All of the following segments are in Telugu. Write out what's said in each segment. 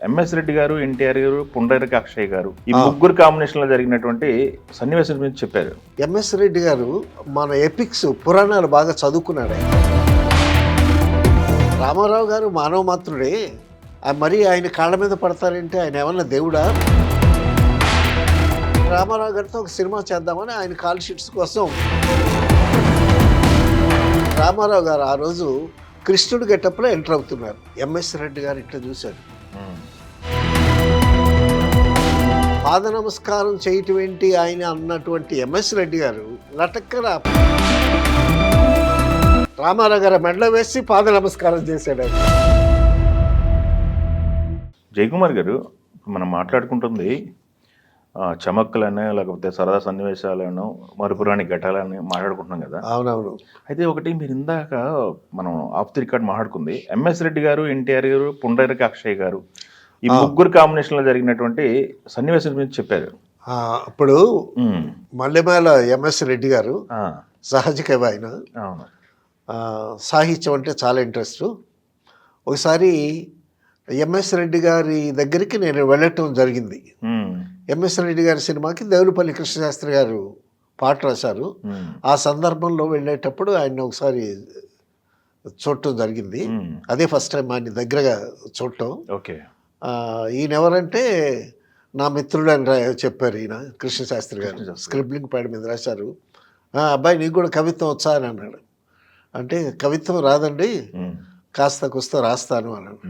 ఎంఎస్ రెడ్డి గారు, ఎన్టీఆర్ గారు, పుండరీక అక్షయ్ గారు ఈ ముగ్గురు కాంబినేషన్ లో జరిగినటువంటి సన్నివేశం గురించి చెప్పారు. ఎంఎస్ రెడ్డి గారు మన ఎపిక్స్ పురాణాలు బాగా చదువుకున్నాడు ఆయన. రామారావు గారు మానవ మాత్రుడే, మరి ఆయన కాళ్ళ మీద పడతారంటే ఆయన ఏమన్నా దేవుడా? రామారావు గారితో ఒక సినిమా చేద్దామని ఆయన కాల్ షీట్స్ కోసం రామారావు గారు ఆ రోజు కృష్ణుడు గెటప్లో ఎంటర్ అవుతున్నారు. ఎంఎస్ రెడ్డి గారు ఇట్లా చూశాడు. పాద నమస్కారం చేయటం ఏంటి ఆయన అన్నటువంటి ఎంఎస్ రెడ్డి గారు లటక్కన రామారావు గారు మెడలో వేసి పాద నమస్కారం చేశాడు ఆయన. జయకుమార్ గారు, మనం మాట్లాడుకుంటుంది చమక్కులనే లేకపోతే సరదా సన్నివేశాలను మరుపురాని ఘటాలని మాట్లాడుకుంటున్నాం కదా. అవునవును. అయితే ఒకటి మీరు ఇందాక మనం ఆఫ్ ది రికార్డ్ మాట్లాడుకుంది ఎంఎస్ రెడ్డి గారు, ఎన్టీఆర్ గారు, పుండరీక అక్షయ్ గారు ఈ ముగ్గురు కాంబినేషన్ లో జరిగినటువంటి సన్నివేశం గురించి చెప్పారు. అప్పుడు మల్లెమాల ఎంఎస్ రెడ్డి గారు సహజ కవి ఆయన. సాహిత్యం అంటే చాలా ఇంట్రెస్ట్. ఒకసారి ఎంఎస్ రెడ్డి గారి దగ్గరికి నేను వెళ్ళటం జరిగింది. ఎంఎస్ రెడ్డి గారి సినిమాకి దేవులపల్లి కృష్ణశాస్త్రి గారు పాట రాశారు. ఆ సందర్భంలో వెళ్ళేటప్పుడు ఆయన ఒకసారి చూడటం జరిగింది. అదే ఫస్ట్ టైం ఆయన దగ్గరగా చూడటం. ఓకే. ఈయన ఎవరంటే నా మిత్రుడు అని చెప్పారు. ఈయన కృష్ణశాస్త్రి గారు స్క్రిబ్లింగ్ ప్యాడ్ మీద రాశారు. అబ్బాయి నీకు కూడా కవిత్వం వచ్చా అని అన్నాడు. అంటే కవిత్వం రాదండి, కాస్త కుస్త రాస్తాను అన్నాడు.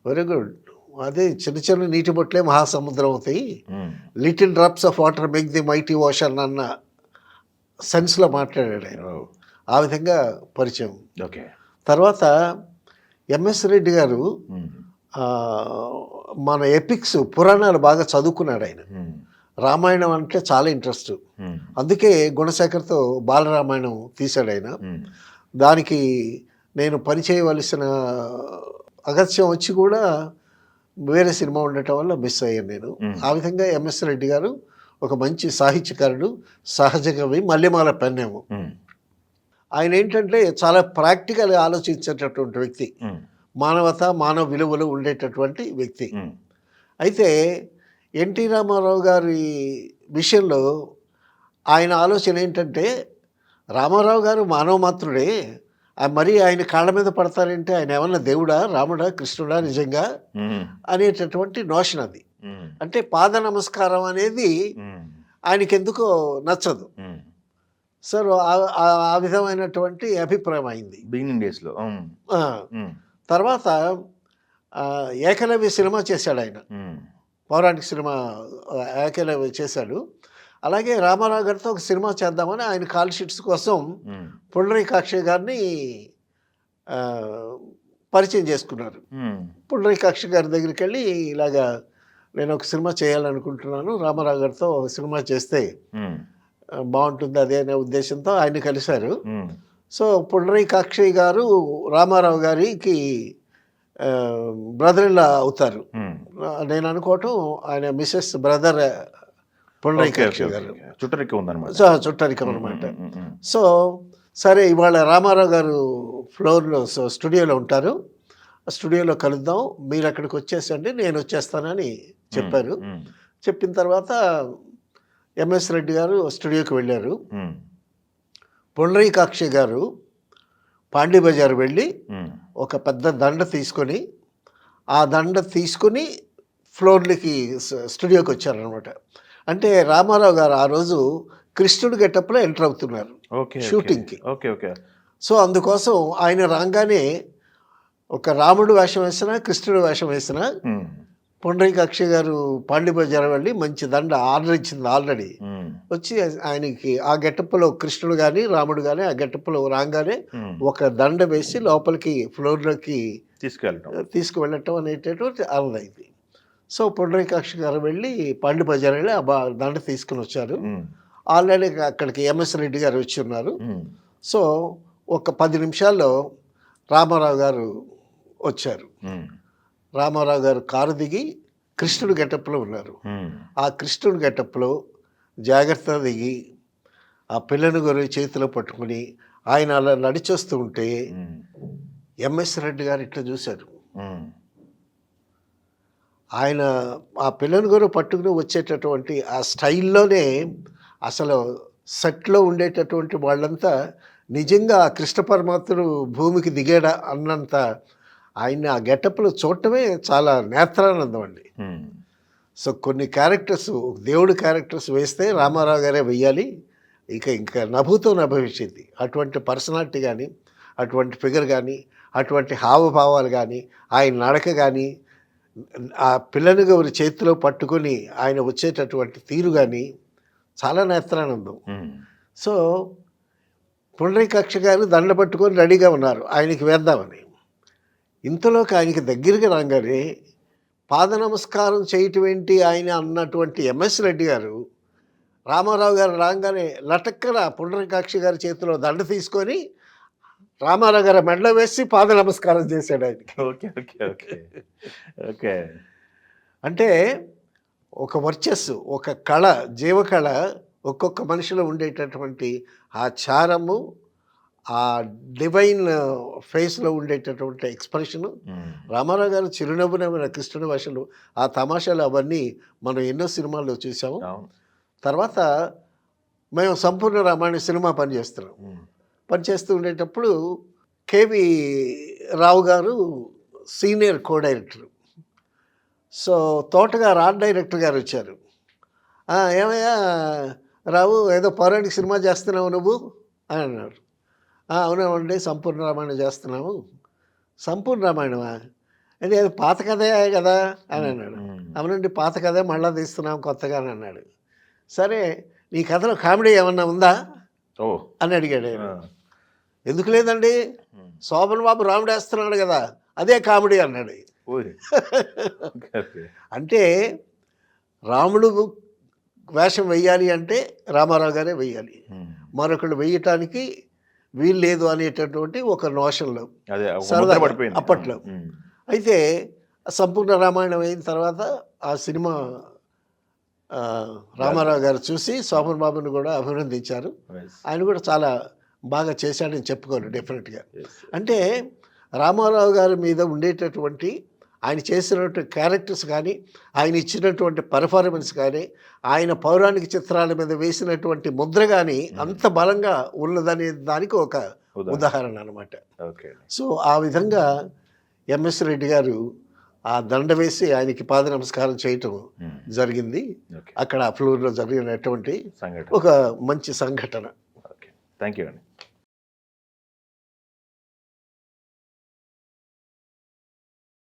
Very good. అదే చిన్న చిన్న నీటి బొట్లే మహాసముద్రం అవుతాయి, little drops of water make the mighty ocean అన్న సెన్స్లో మాట్లాడాడు ఆయన. ఆ విధంగా పరిచయం. ఓకే. తర్వాత ఎంఎస్ రెడ్డి గారు మన ఎపిక్స్ పురాణాలు బాగా చదువుకున్నాడు ఆయన. రామాయణం అంటే చాలా ఇంట్రెస్ట్. అందుకే గుణశేఖర్తో బాలరామాయణం తీశాడు ఆయన. దానికి నేను పనిచేయవలసిన అగత్యం వచ్చి కూడా వేరే సినిమా ఉండటం వల్ల మిస్ అయ్యాను నేను. ఆ విధంగా ఎంఎస్ రెడ్డి గారు ఒక మంచి సాహిత్యకారుడు, సహజ కవి, మల్లెమాల పెన్నేమో. ఆయన ఏంటంటే చాలా ప్రాక్టికల్గా ఆలోచించేటటువంటి వ్యక్తి, మానవత మానవ విలువలు ఉండేటటువంటి వ్యక్తి. అయితే ఎన్టీ రామారావు గారి విషయంలో ఆయన ఆలోచన ఏంటంటే రామారావు గారు మానవ మాత్రుడే, మరి ఆయన కాళ్ళ మీద పడతారంటే ఆయన ఏమన్నా దేవుడా, రాముడా, కృష్ణుడా నిజంగా అనేటటువంటి నోషన్ అది. అంటే పాద నమస్కారం అనేది ఆయనకి ఎందుకో నచ్చదు. సార్ ఆ విధమైనటువంటి అభిప్రాయం అయింది బిగినింగ్ డేస్లో. తర్వాత ఏకలవ్య సినిమా చేశాడు ఆయన, పౌరాణిక సినిమా ఏకలవ్య చేశాడు. అలాగే రామారావు గారితో ఒక సినిమా చేద్దామని ఆయన కాల్ షీట్స్ కోసం పుండరీక అక్షయ్ గారిని పరిచయం చేసుకున్నారు. పుండరీక అక్షయ్ గారి దగ్గరికి వెళ్ళి ఇలాగా నేను ఒక సినిమా చేయాలనుకుంటున్నాను, రామారావు గారితో ఒక సినిమా చేస్తే బాగుంటుంది అదే అనే ఉద్దేశంతో ఆయన కలిశారు. సో పుండరీక అక్షయ్ గారు రామారావు గారికి బ్రదర్ ఇన్ లా అవుతారు. నేను అనుకోవటం ఆయన మిసెస్ బ్రదర్ పుండరీక అక్షయ్ గారు చుట్టరికం అనమాట. సో సరే ఇవాళ రామారావు గారు ఫ్లోర్లో స్టూడియోలో ఉంటారు, స్టూడియోలో కలుద్దాం, మీరు అక్కడికి వచ్చేసండి, నేను వచ్చేస్తానని చెప్పారు. చెప్పిన తర్వాత ఎంఎస్ రెడ్డి గారు స్టూడియోకి వెళ్ళారు. పుండరీక అక్షయ్ గారు పాండీ బజార్ వెళ్ళి ఒక పెద్ద దండ తీసుకొని ఆ దండ తీసుకుని ఫ్లోర్లకి స్టూడియోకి వచ్చారనమాట. అంటే రామారావు గారు ఆ రోజు కృష్ణుడు గెటప్లో ఎంటర్ అవుతున్నారు షూటింగ్కి. సో అందుకోసం ఆయన రాగానే ఒక రాముడు వేషం వేసినా, కృష్ణుడు వేషం వేసినా పుండరీక అక్షయ్ గారు పాండీ బజార్ వెళ్ళి మంచి దండ ఆర్డర్ ఇచ్చింది ఆల్రెడీ. వచ్చి ఆయనకి ఆ గెటప్లో కృష్ణుడు కానీ రాముడు కానీ ఆ గెటప్లో రాగానే ఒక దండ వేసి లోపలికి ఫ్లోర్లోకి తీసుకువెళ్ళటం అనేటటువంటి అర్థమైంది. సో పుండరీక అక్షయ్ గారు వెళ్ళి పాండీ బజార్ వెళ్ళి ఆ దండ తీసుకుని వచ్చారు. ఆల్రెడీ అక్కడికి ఎంఎస్ రెడ్డి గారు వచ్చి ఉన్నారు. సో ఒక 10 నిమిషాల్లో రామారావు గారు వచ్చారు. రామారావు గారు కారు దిగి కృష్ణుడు గెటప్లో ఉన్నారు. ఆ కృష్ణుడు గెటప్లో జాగ్రత్త దిగి ఆ పిల్లని గొర్రె చేతిలో పట్టుకుని ఆయన అలా నడిచొస్తూ ఉంటే ఎంఎస్ రెడ్డి గారు ఇట్లా చూశారు. ఆయన ఆ పిల్లని కూడా పట్టుకుని వచ్చేటటువంటి ఆ స్టైల్లోనే అసలు సెట్లో ఉండేటటువంటి వాళ్ళంతా నిజంగా ఆ కృష్ణ పరమాత్ముడు భూమికి దిగాడా అన్నంత ఆయన ఆ గెటప్లో చూడటమే చాలా నేత్రానందం అండి. సో కొన్ని క్యారెక్టర్స్ దేవుడి క్యారెక్టర్స్ వేస్తే రామారావు గారే వెయ్యాలి, ఇంకా నభూతో నభవిష్యతి. అటువంటి పర్సనాలిటీ కానీ, అటువంటి ఫిగర్ కానీ, అటువంటి హావభావాలు కానీ, ఆయన నడక కానీ, ఆ పిల్లని గౌరి చేతిలో పట్టుకొని ఆయన వచ్చేటటువంటి తీరు కానీ చాలా నేత్రానందం. సో పుండరీకాక్ష గారు దండ పట్టుకొని రెడీగా ఉన్నారు ఆయనకి వేద్దామని. ఇంతలోకి ఆయనకి దగ్గరగా రాగానే పాద నమస్కారం చేయటం ఏంటి ఆయన అన్నటువంటి ఎంఎస్ రెడ్డి గారు రామారావు గారు రాగానే లటక్కన పుండరీకాక్ష గారి చేతిలో దండ తీసుకొని రామారావు గారి మెడలో వేసి పాద నమస్కారం చేశాడు ఆయనకి. Okay okay okay okay. అంటే ఒక వర్చస్సు, ఒక కళ, జీవకళ ఒక్కొక్క మనిషిలో ఉండేటటువంటి ఆ చారము, ఆ డివైన్ ఫేస్లో ఉండేటటువంటి ఎక్స్ప్రెషను. రామారావు గారు చిరునవ్వు నవ్విన కృష్ణుడి భాషలు, ఆ తమాషాలు అవన్నీ మనం ఎన్నో సినిమాల్లో చూసాము. తర్వాత మేము సంపూర్ణ రామాయణ సినిమా పనిచేస్తూ ఉండేటప్పుడు కేవి రావు గారు సీనియర్ కో డైరెక్టర్. సో తోటగారు ఆర్ట్ డైరెక్టర్ గారు వచ్చారు. ఏమయ్యా రావు, ఏదో పౌరాణిక సినిమా చేస్తున్నావు నువ్వు అని అన్నారు. అవునండి, సంపూర్ణ రామాయణం చేస్తున్నాము. సంపూర్ణ రామాయణమా అంటే అది పాత కథే కదా అని అన్నాడు. అవునండి, పాత కథే మళ్ళా తీస్తున్నాం కొత్తగా అని అన్నాడు. సరే, నీ కథలో కామెడీ ఏమన్నా ఉందా అని అడిగాడు ఆయన. ఎందుకు లేదండి, శోభన్ బాబు రాముడు వేస్తున్నాడు కదా, అదే కామెడీ అన్నాడు. అంటే రాముడు వేషం వెయ్యాలి అంటే రామారావు గారే వెయ్యాలి, మరొకళ్ళు వెయ్యటానికి వీలు లేదు అనేటటువంటి ఒక నోషన్లో సరదా అప్పట్లో. అయితే సంపూర్ణ రామాయణం అయిన తర్వాత ఆ సినిమా రామారావు గారు చూసి శోభన్ బాబుని కూడా అభినందించారు. ఆయన కూడా చాలా బాగా చేశాడని చెప్పుకోరు డెఫినెట్గా. అంటే రామారావు గారి మీద ఉండేటటువంటి ఆయన చేసినటువంటి క్యారెక్టర్స్ కానీ, ఆయన ఇచ్చినటువంటి పర్ఫార్మెన్స్ కానీ, ఆయన పౌరాణిక చిత్రాల మీద వేసినటువంటి ముద్ర కానీ అంత బలంగా ఉన్నదనే దానికి ఒక ఉదాహరణ అనమాట. సో ఆ విధంగా ఎంఎస్ రెడ్డి గారు ఆ దండ వేసి ఆయనకి పాద నమస్కారం చేయటం జరిగింది. అక్కడ ఆ ఫ్లోర్లో జరిగినటువంటి ఒక మంచి సంఘటన. థ్యాంక్ యూ అండి.